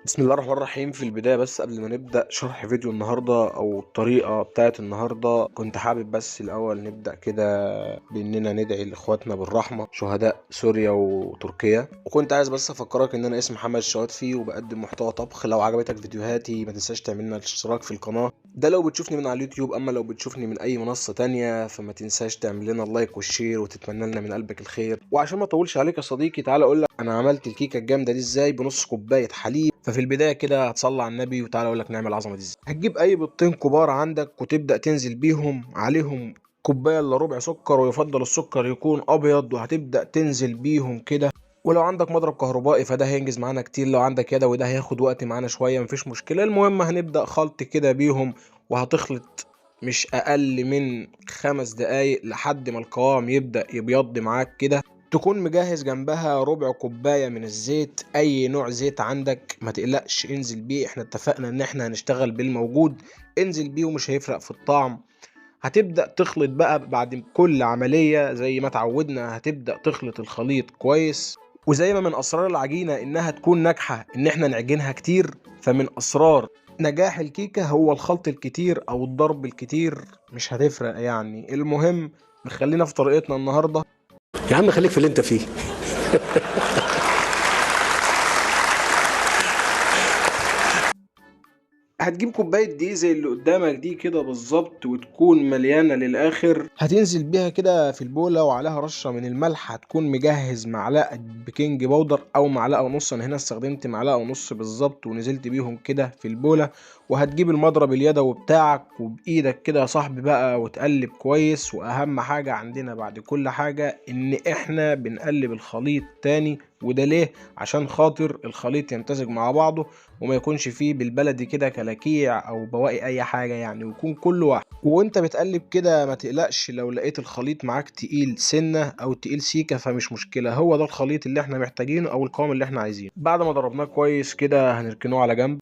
بسم الله الرحمن الرحيم. في البداية بس قبل ما نبدأ شرح فيديو النهاردة أو الطريقة بتاعت النهاردة، كنت حابب بس الأول نبدأ كده بإننا ندعي لإخواتنا بالرحمة شهداء سوريا وتركيا. وكنت عايز بس أفكرك إن أنا اسمي محمد الشواتفي وبقدم محتوى طبخ. لو عجبتك فيديوهاتي ما تنساش تعملنا الاشتراك في القناة، ده لو بتشوفني من على اليوتيوب. أما لو بتشوفني من أي منصة تانية فما تنساش تعمل لنا اللايك والشير وتتمنى لنا من قلبك الخير. وعشان ما أطولش عليك يا صديقي، تعال أقول لك أنا عملت الكيكة الجامدة دي إزاي بنص كوباية حليب. ففي البدايه كده هتصلي على النبي وتعالى اقول لك نعمل العظمه دي ازاي. هتجيب اي بيضتين كبار عندك وتبدا تنزل بيهم عليهم كوبايه الا ربع سكر، ويفضل السكر يكون ابيض، وهتبدا تنزل بيهم كده. ولو عندك مضرب كهربائي فده هينجز معانا كتير، لو عندك يدوي ده هياخد وقت معانا شويه، مفيش مشكله. المهم هنبدا خلط كده بيهم، وهتخلط مش اقل من 5 دقايق لحد ما القوام يبدا يبيض معاك كده. تكون مجهز جنبها ربع كوباية من الزيت، اي نوع زيت عندك ما تقلقش انزل بيه، احنا اتفقنا ان احنا هنشتغل بالموجود. انزل بيه ومش هيفرق في الطعم. هتبدأ تخلط بقى بعد كل عملية زي ما اتعودنا، هتبدأ تخلط الخليط كويس. وزي ما من اسرار العجينة انها تكون ناجحة ان احنا نعجنها كتير، فمن اسرار نجاح الكيكة هو الخلط الكتير او الضرب الكتير. مش هتفرق يعني، المهم نخلينا في طريقتنا النهاردة. يا عم خليك في اللي انت فيه. هتجيب كوباية دقيق زي اللي قدامك دي كده بالظبط، وتكون مليانة للآخر. هتنزل بيها كده في البولة وعليها رشة من الملح. هتكون مجهز معلقة بيكنج باودر أو معلقة ونص، أنا هنا استخدمت معلقة ونص بالظبط، ونزلت بيهم كده في البولة. وهتجيب المضرب اليدوي بتاعك وبإيدك كده يا صاحبي بقى وتقلب كويس. وأهم حاجة عندنا بعد كل حاجة إن إحنا بنقلب الخليط تاني، وده ليه؟ عشان خاطر الخليط يمتزج مع بعضه، وما يكونش فيه بالبلدي كده كلاكيع او بواقي اي حاجه يعني، ويكون كله واحد. وانت بتقلب كده ما تقلقش لو لقيت الخليط معاك تقيل سنه او تقيل سيكه، فمش مشكله، هو ده الخليط اللي احنا محتاجينه او القوام اللي احنا عايزينه. بعد ما ضربناه كويس كده هنركنه على جنب.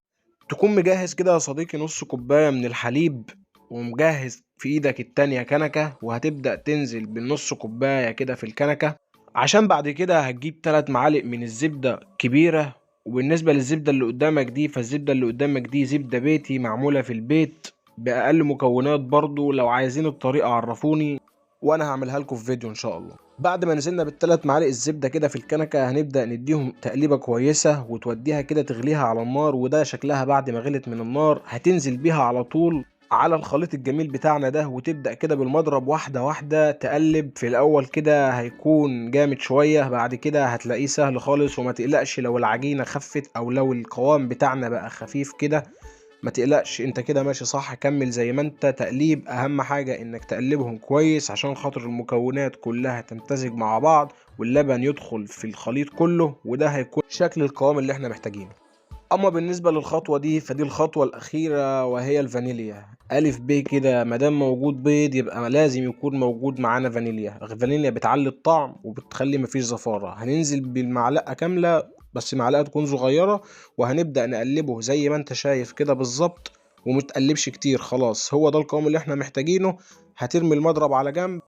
تكون مجهز كده يا صديقي نص كوبايه من الحليب، ومجهز في ايدك التانية كنكه، وهتبدأ تنزل بالنص كوبايه كده في الكنكه. عشان بعد كده هتجيب 3 معالق من الزبدة كبيرة. وبالنسبة للزبدة اللي قدامك دي، فالزبدة اللي قدامك دي زبدة بيتي معمولة في البيت بأقل مكونات. برضو لو عايزين الطريقة عرفوني وانا هعملها لكم في فيديو ان شاء الله. بعد ما نزلنا بالثلاث معالق الزبدة كده في الكنكة، هنبدأ نديهم تقليبة كويسة وتوديها كده تغليها على النار. وده شكلها بعد ما غلت من النار، هتنزل بيها على طول على الخليط الجميل بتاعنا ده، وتبدأ كده بالمضرب واحدة واحدة تقلب. في الأول كده هيكون جامد شوية، بعد كده هتلاقيه سهل خالص. وما تقلقش لو العجينة خفت أو لو القوام بتاعنا بقى خفيف كده، ما تقلقش، انت كده ماشي صح، كمل زي ما انت تقليب. أهم حاجة انك تقلبهم كويس عشان خاطر المكونات كلها تمتزج مع بعض واللبن يدخل في الخليط كله، وده هيكون شكل القوام اللي احنا محتاجينه. اما بالنسبه للخطوه دي فدي الخطوه الاخيره، وهي الفانيليا. الف ب كده، مادام موجود بيض يبقى لازم يكون موجود معانا فانيليا. الفانيليا بتعلي الطعم وبتخلي مفيش زفاره. هننزل بالمعلقه كامله، بس معلقه تكون صغيره، وهنبدا نقلبه زي ما انت شايف كده بالظبط، ومتقلبش كتير. خلاص هو ده القوام اللي احنا محتاجينه. هترمي المضرب على جنب.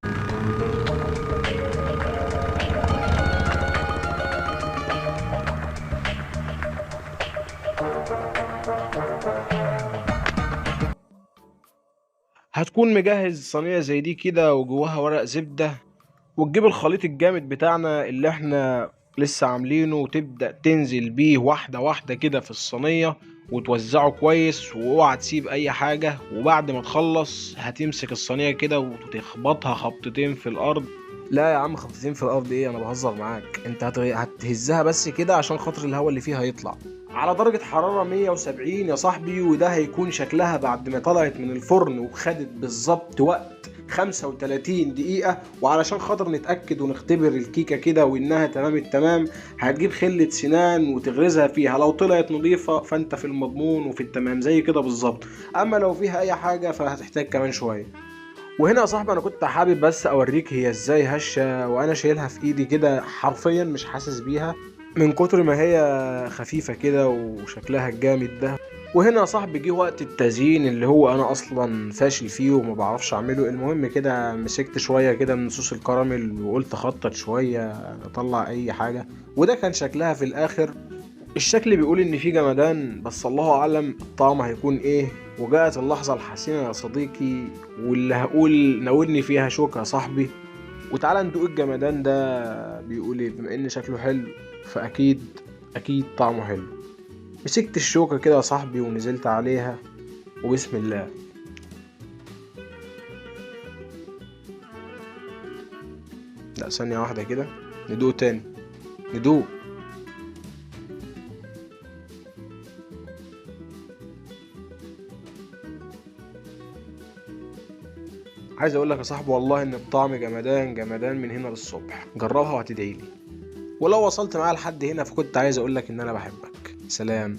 هتكون مجهز صينيه زي دي كده وجواها ورق زبده، وتجيب الخليط الجامد بتاعنا اللي احنا لسه عاملينه، وتبدأ تنزل بيه واحدة واحدة كده في الصينية، وتوزعه كويس، واوعى تسيب اي حاجة. وبعد ما تخلص هتمسك الصينية كده وتخبطها خبطتين في الارض. لا يا عم، خبطتين في الارض ايه، انا بهزر معاك. انت هتهزها بس كده عشان خاطر الهواء اللي فيها يطلع على درجة حرارة 170 يا صاحبي. وده هيكون شكلها بعد ما طلعت من الفرن وخدت بالظبط وقت 35 دقيقة. وعلشان خاطر نتأكد ونختبر الكيكة كده وإنها تمام التمام، هتجيب خلة سنان وتغرزها فيها. لو طلعت نظيفة فأنت في المضمون وفي التمام زي كده بالظبط. أما لو فيها أي حاجة فهتحتاج كمان شوية. وهنا يا صاحبي انا كنت حابب بس اوريك هي ازاي هشة وانا شايلها في ايدي كده، حرفيا مش حاسس بيها من كتر ما هي خفيفة كده وشكلها الجامد ده. وهنا يا صاحبي جه وقت التزيين اللي هو انا اصلا فاشل فيه وما بعرفش اعمله. المهم كده مسكت شوية كده من صوص الكراميل وقلت اخطط شوية اطلع اي حاجة، وده كان شكلها في الاخر. الشكل بيقول ان في جمدان، بس الله اعلم الطعم هيكون ايه. وجاءت اللحظة الحسينة يا صديقي، واللي هقول ناولني فيها شوكة يا صاحبي. وتعالى ندوق الجمدان ده بيقول ايه. بما ان شكله حلو فاكيد اكيد طعمه حلو. مسكت الشوكة كده يا صاحبي ونزلت عليها، وبسم الله. لا ثانية واحدة كده، ندوق تاني، ندوق. عايز اقول لك يا صاحبي والله ان الطعم جمدان جمدان من هنا للصبح. جربها وهتدعيلي. ولو وصلت معايا لحد هنا فكنت عايز اقول لك ان انا بحبك. سلام.